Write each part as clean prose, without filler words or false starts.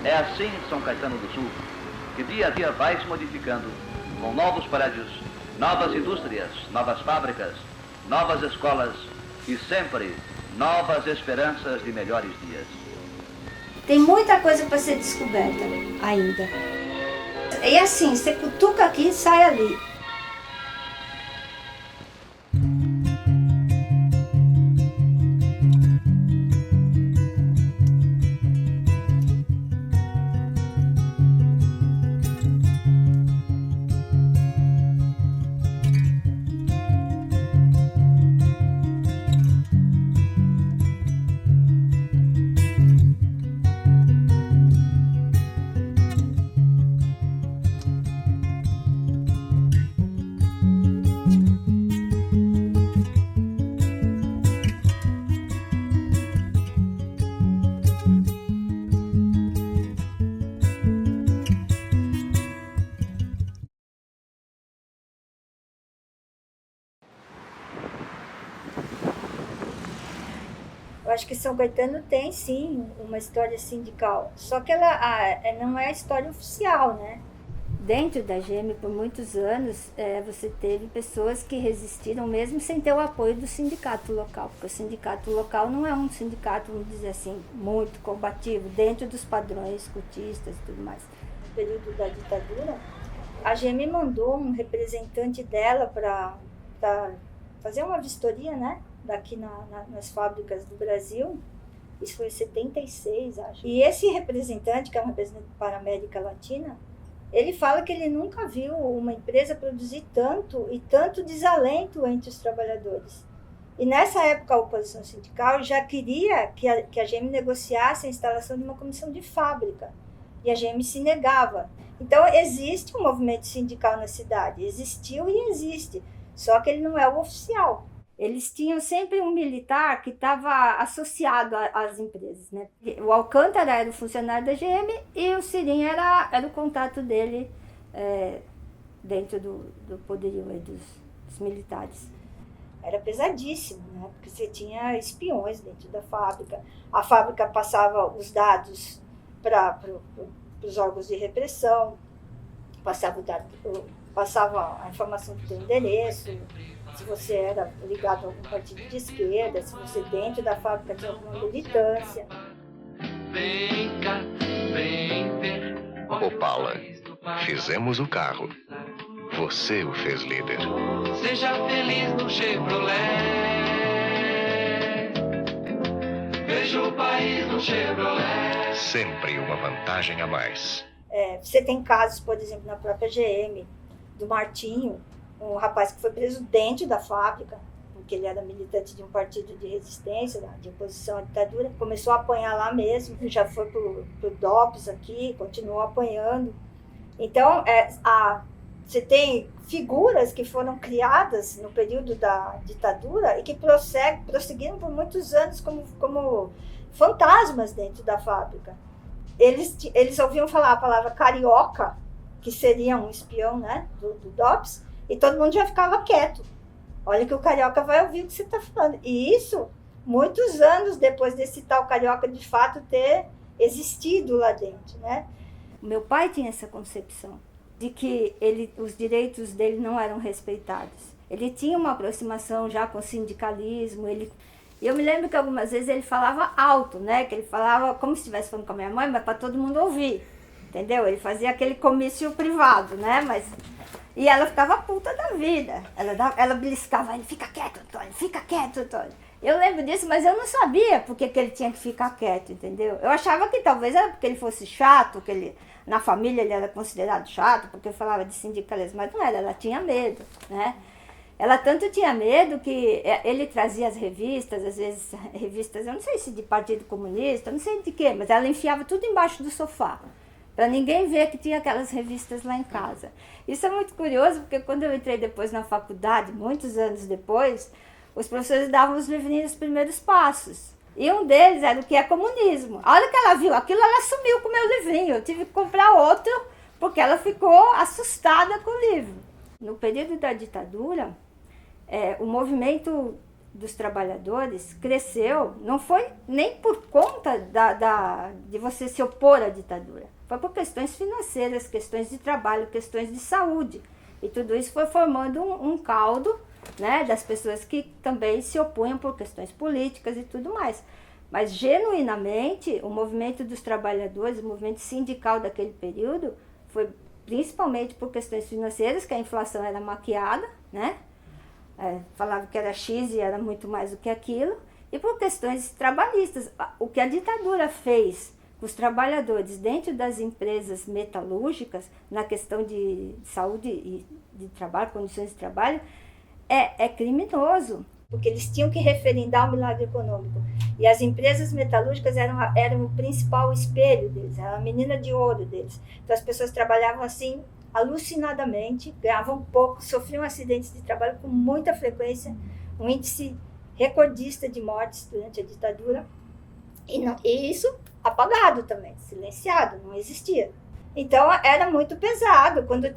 É assim em São Caetano do Sul, que dia a dia vai se modificando, com novos prédios, novas indústrias, novas fábricas, novas escolas e sempre novas esperanças de melhores dias. Tem muita coisa para ser descoberta ainda. E assim, você cutuca aqui e sai ali. Eu acho que São Caetano tem, sim, uma história sindical, só que ela não é a história oficial, né? Dentro da GEM, por muitos anos, você teve pessoas que resistiram mesmo sem ter o apoio do sindicato local, porque o sindicato local não é um sindicato, vamos dizer assim, muito combativo, dentro dos padrões cotistas e tudo mais. No período da ditadura, a GEM mandou um representante dela para fazer uma vistoria, né? Daqui nas fábricas do Brasil. Isso foi em 76, acho. E esse representante, que é um representante para a América Latina, ele fala que ele nunca viu uma empresa produzir tanto e tanto desalento entre os trabalhadores. E nessa época a oposição sindical já queria que a GEM negociasse a instalação de uma comissão de fábrica. E a GEM se negava. Então existe um movimento sindical na cidade, existiu e existe, só que ele não é o oficial. Eles tinham sempre um militar que estava associado às empresas, né? O Alcântara era o funcionário da GM e o Cirim era o contato dele dentro do poderio dos militares. Era pesadíssimo, né? Porque você tinha espiões dentro da fábrica. A fábrica passava os dados para os órgãos de repressão, passava a informação do teu endereço, se você era ligado a algum partido de esquerda, se você dentro da fábrica tinha alguma militância. Vem cá, vem ver. Opala, fizemos o carro. Você o fez líder. Seja feliz no Chevrolet. Veja o país no Chevrolet. Sempre uma vantagem a mais. Você tem casos, por exemplo, na própria GM, do Martinho, um rapaz que foi preso dentro da fábrica, porque ele era militante de um partido de resistência, de oposição à ditadura. Começou a apanhar lá mesmo, já foi pro DOPS aqui, continuou apanhando. Então, você tem figuras que foram criadas no período da ditadura e que prosseguiram por muitos anos como fantasmas dentro da fábrica. Eles ouviam falar a palavra carioca, que seria um espião, né, do DOPS, e todo mundo já ficava quieto. Olha que o carioca vai ouvir o que você está falando. E isso, muitos anos depois desse tal carioca de fato ter existido lá dentro, né? Meu pai tinha essa concepção de que os direitos dele não eram respeitados. Ele tinha uma aproximação já com o sindicalismo. Eu me lembro que algumas vezes ele falava alto, né? Que ele falava como se estivesse falando com a minha mãe, mas para todo mundo ouvir, entendeu? Ele fazia aquele comício privado, né? E ela ficava puta da vida. Ela beliscava ele: fica quieto, Antônio, fica quieto, Antônio. Eu lembro disso, mas eu não sabia por que ele tinha que ficar quieto, entendeu? Eu achava que talvez era porque ele fosse chato, que na família ele era considerado chato, porque eu falava de sindicalismo, mas não era, ela tinha medo, né? Ela tanto tinha medo que ele trazia as revistas, às vezes revistas, eu não sei se de Partido Comunista, não sei de quê, mas ela enfiava tudo embaixo do sofá, para ninguém ver que tinha aquelas revistas lá em casa. Isso é muito curioso, porque quando eu entrei depois na faculdade, muitos anos depois, os professores davam os livrinhos dos primeiros passos. E um deles era o que é comunismo. A hora que ela viu aquilo, ela sumiu com o meu livrinho. Eu tive que comprar outro, porque ela ficou assustada com o livro. No período da ditadura, o movimento dos trabalhadores cresceu, não foi nem por conta de você se opor à ditadura. Foi por questões financeiras, questões de trabalho, questões de saúde. E tudo isso foi formando um caldo, né, das pessoas que também se opunham por questões políticas e tudo mais. Mas, genuinamente, o movimento dos trabalhadores, o movimento sindical daquele período, foi principalmente por questões financeiras, que a inflação era maquiada, né? Falava que era X e era muito mais do que aquilo, e por questões trabalhistas. O que a ditadura fez com os trabalhadores dentro das empresas metalúrgicas, na questão de saúde e de trabalho, condições de trabalho, é criminoso, porque eles tinham que referendar o milagre econômico. E as empresas metalúrgicas eram o principal espelho deles, era a menina de ouro deles. Então as pessoas trabalhavam assim, alucinadamente, ganhavam pouco, sofriam acidentes de trabalho com muita frequência, um índice recordista de mortes durante a ditadura, e isso apagado também, silenciado, não existia. Então era muito pesado. Quando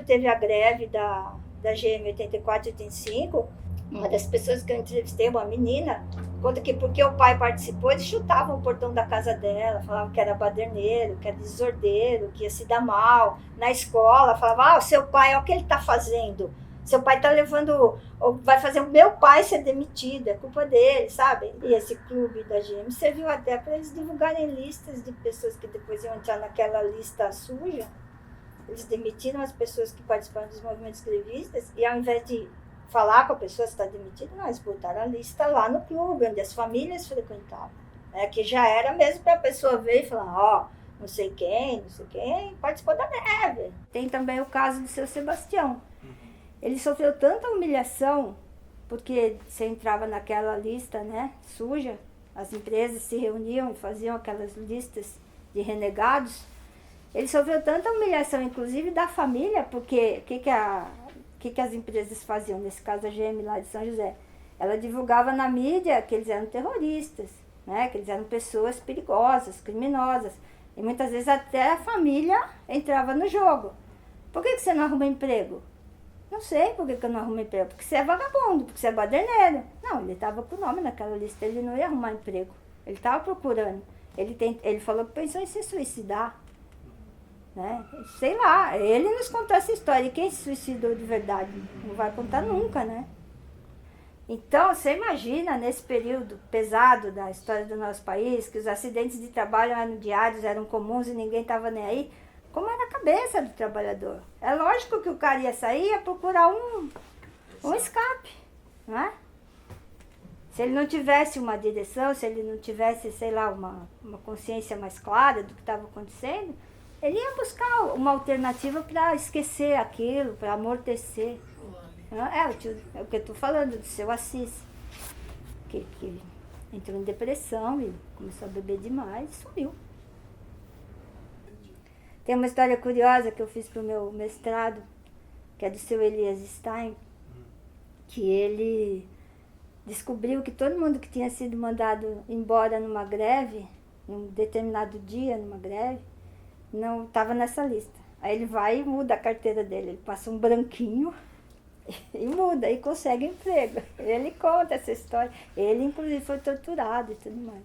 teve a greve da GM 84 e 85, uma das pessoas que eu entrevistei, uma menina, conta que porque o pai participou, eles chutavam o portão da casa dela, falavam que era baderneiro, que era desordeiro, que ia se dar mal. Na escola, falavam, o seu pai, olha o que ele está fazendo. Seu pai está levando, vai fazer o meu pai ser demitido, é culpa dele, sabe? E esse clube da GM serviu até para eles divulgarem listas de pessoas que depois iam entrar naquela lista suja. Eles demitiram as pessoas que participaram dos movimentos grevistas e ao invés de falar com a pessoa se está demitida, nós botaram a lista lá no clube, onde as famílias frequentavam. Que já era mesmo para a pessoa ver e falar, não sei quem participou da greve. Tem também o caso do seu Sebastião. Ele sofreu tanta humilhação, porque você entrava naquela lista, né, suja, as empresas se reuniam e faziam aquelas listas de renegados. Ele sofreu tanta humilhação, inclusive da família, porque o que as empresas faziam, nesse caso a GM lá de São José? Ela divulgava na mídia que eles eram terroristas, né? Que eles eram pessoas perigosas, criminosas. E muitas vezes até a família entrava no jogo. Por que você não arruma emprego? Não sei por que eu não arrumo emprego. Porque você é vagabundo, porque você é baderneiro. Não, ele estava com o nome naquela lista, ele não ia arrumar emprego. Ele estava procurando. Ele falou que pensou em se suicidar. Né? Sei lá, ele nos contou essa história. E quem se suicidou de verdade? Não vai contar nunca, né? Então, você imagina, nesse período pesado da história do nosso país, que os acidentes de trabalho eram diários, eram comuns e ninguém estava nem aí, como era a cabeça do trabalhador. É lógico que o cara ia sair e ia procurar um escape, não é? Se ele não tivesse uma direção, se ele não tivesse, sei lá, uma consciência mais clara do que estava acontecendo, ele ia buscar uma alternativa para esquecer aquilo, para amortecer. É o que eu estou falando do seu Assis, que entrou em depressão e começou a beber demais e sumiu. Tem uma história curiosa que eu fiz para o meu mestrado, que é do seu Elias Stein, que ele descobriu que todo mundo que tinha sido mandado embora numa greve, num determinado dia, numa greve, não estava nessa lista. Aí ele vai e muda a carteira dele, ele passa um branquinho e muda, e consegue emprego. Ele conta essa história. Ele, inclusive, foi torturado e tudo mais.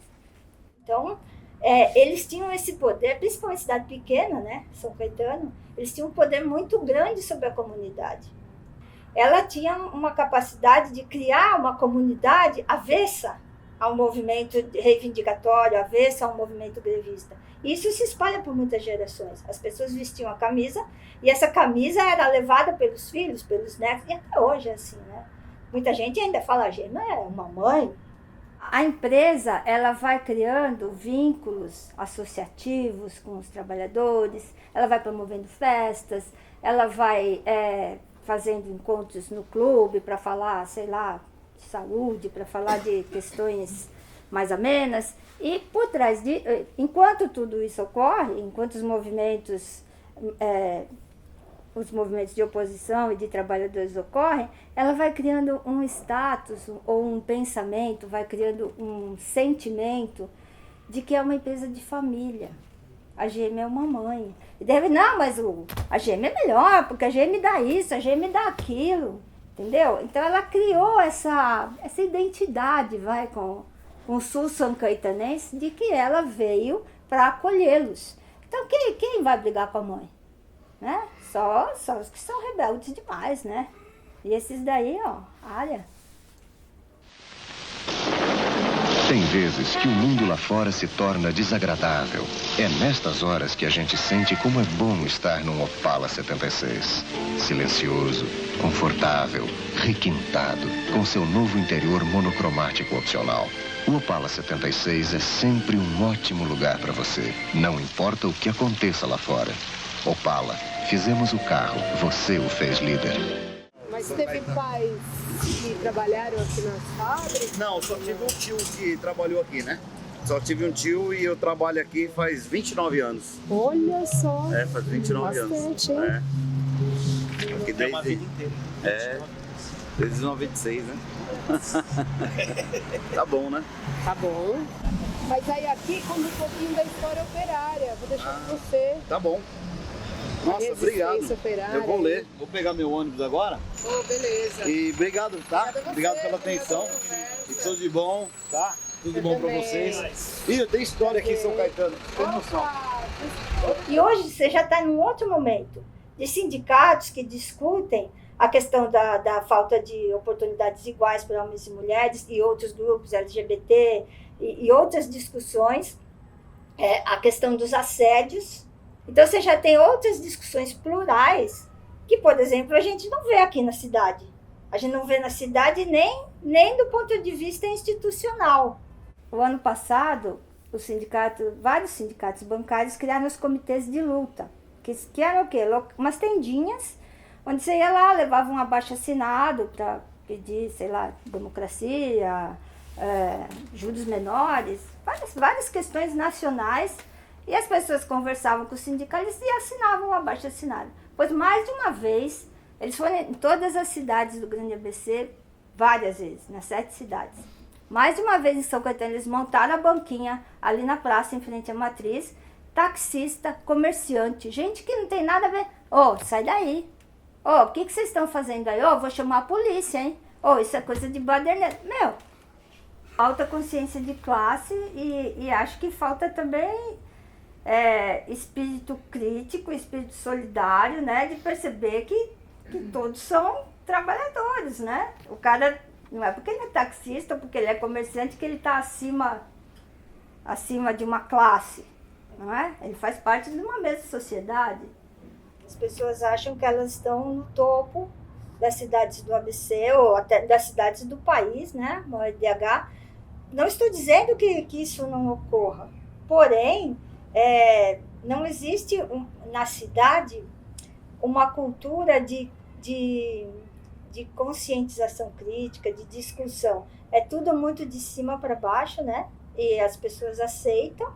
Então, eles tinham esse poder, principalmente em cidade pequena, né, São Caetano, eles tinham um poder muito grande sobre a comunidade. Ela tinha uma capacidade de criar uma comunidade avessa ao movimento reivindicatório, avessa ao movimento grevista. Isso se espalha por muitas gerações. As pessoas vestiam a camisa e essa camisa era levada pelos filhos, pelos netos, e até hoje é assim, né? Muita gente ainda fala, não é uma mãe. A empresa, ela vai criando vínculos associativos com os trabalhadores, ela vai promovendo festas, ela vai fazendo encontros no clube para falar, sei lá, de saúde, para falar de questões mais amenas. E por trás enquanto tudo isso ocorre, enquanto os movimentos de oposição e de trabalhadores ocorrem, ela vai criando um status ou um pensamento, vai criando um sentimento de que é uma empresa de família. A GM é uma mãe. E não, mas a GM é melhor, porque a GM dá isso, a GM dá aquilo, entendeu? Então ela criou essa identidade, com com o sul são caetanense, de que ela veio para acolhê-los. Então, quem vai brigar com a mãe? Né? Só os que são rebeldes demais, né? E esses daí, ó, olha. Tem vezes que o mundo lá fora se torna desagradável. É nestas horas que a gente sente como é bom estar num Opala 76. Silencioso, confortável, requintado, com seu novo interior monocromático opcional. O Opala 76 é sempre um ótimo lugar para você. Não importa o que aconteça lá fora. Opala, fizemos o carro, você o fez líder. Mas teve pais que trabalharam aqui nas fábricas? Não, só tive um tio que trabalhou aqui, né? Só tive um tio e eu trabalho aqui faz 29 anos. Olha só. É, faz 29 Bastante, anos. hein? É. Aqui desde... uma vida inteira. É, desde 96, né? Tá bom, né? Tá bom. Mas aí aqui conta um pouquinho da história operária. Vou deixar com você. Tá bom. Nossa, obrigado. Operária. Eu vou ler. Vou pegar meu ônibus agora. Oh, beleza. E obrigado, tá? Obrigada a você, Obrigado pela atenção. E tudo de bom, tá? Tudo de bom pra vocês. Ih, tem história aqui em São Caetano. Tem noção. E hoje você já está num outro momento de sindicatos que discutem a questão da falta de oportunidades iguais para homens e mulheres e outros grupos LGBT e outras discussões, a questão dos assédios. Então você já tem outras discussões plurais que, por exemplo, a gente não vê aqui na cidade. A gente não vê na cidade nem do ponto de vista institucional. O ano passado, vários sindicatos bancários criaram os comitês de luta, que eram o quê? Umas tendinhas, onde você ia lá, levava um abaixo-assinado para pedir, sei lá, democracia, juros menores, várias questões nacionais, e as pessoas conversavam com os sindicalistas e assinavam um abaixo-assinado. Pois mais de uma vez, eles foram em todas as cidades do Grande ABC, várias vezes, nas 7 cidades. Mais de uma vez em São Caetano, eles montaram a banquinha ali na praça, em frente à matriz, taxista, comerciante, gente que não tem nada a ver. Sai daí. O que vocês estão fazendo aí? Vou chamar a polícia, hein? Isso é coisa de baderneiro. Meu, falta consciência de classe e acho que falta também espírito crítico, espírito solidário, né? De perceber que todos são trabalhadores, né? O cara, não é porque ele é taxista ou porque ele é comerciante que ele está acima de uma classe, não é? Ele faz parte de uma mesma sociedade. As pessoas acham que elas estão no topo das cidades do ABC ou até das cidades do país, né? No EDH. Não estou dizendo que isso não ocorra, porém, não existe na cidade uma cultura de conscientização crítica, de discussão. É tudo muito de cima para baixo, né? E as pessoas aceitam,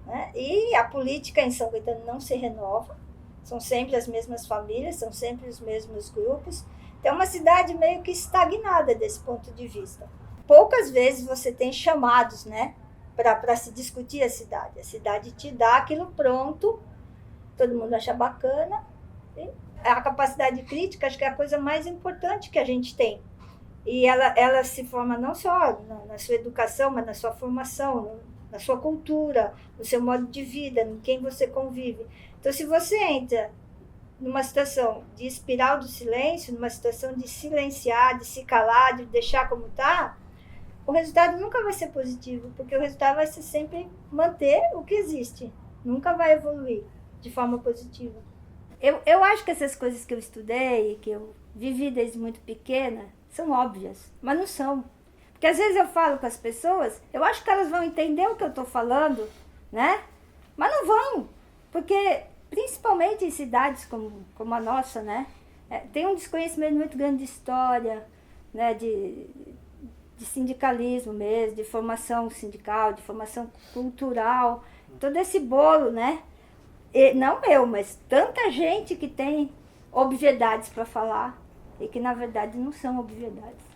né? E a política em São Caetano não se renova. São sempre as mesmas famílias, são sempre os mesmos grupos. Então, é uma cidade meio que estagnada desse ponto de vista. Poucas vezes você tem chamados, né, para se discutir a cidade. A cidade te dá aquilo pronto, todo mundo acha bacana. E a capacidade crítica, acho que é a coisa mais importante que a gente tem. E ela se forma não só na sua educação, mas na sua formação, na sua cultura, no seu modo de vida, em quem você convive. Então, se você entra numa situação de espiral do silêncio, numa situação de silenciar, de se calar, de deixar como está, o resultado nunca vai ser positivo, porque o resultado vai ser sempre manter o que existe, nunca vai evoluir de forma positiva. Eu acho que essas coisas que eu estudei, que eu vivi desde muito pequena, são óbvias, mas não são. Porque às vezes eu falo com as pessoas, eu acho que elas vão entender o que eu estou falando, né? Mas não vão, porque principalmente em cidades como a nossa, né? Tem um desconhecimento muito grande de história, né? De sindicalismo mesmo, de formação sindical, de formação cultural, todo esse bolo, né? E, não eu, mas tanta gente que tem obviedades para falar e que na verdade não são obviedades.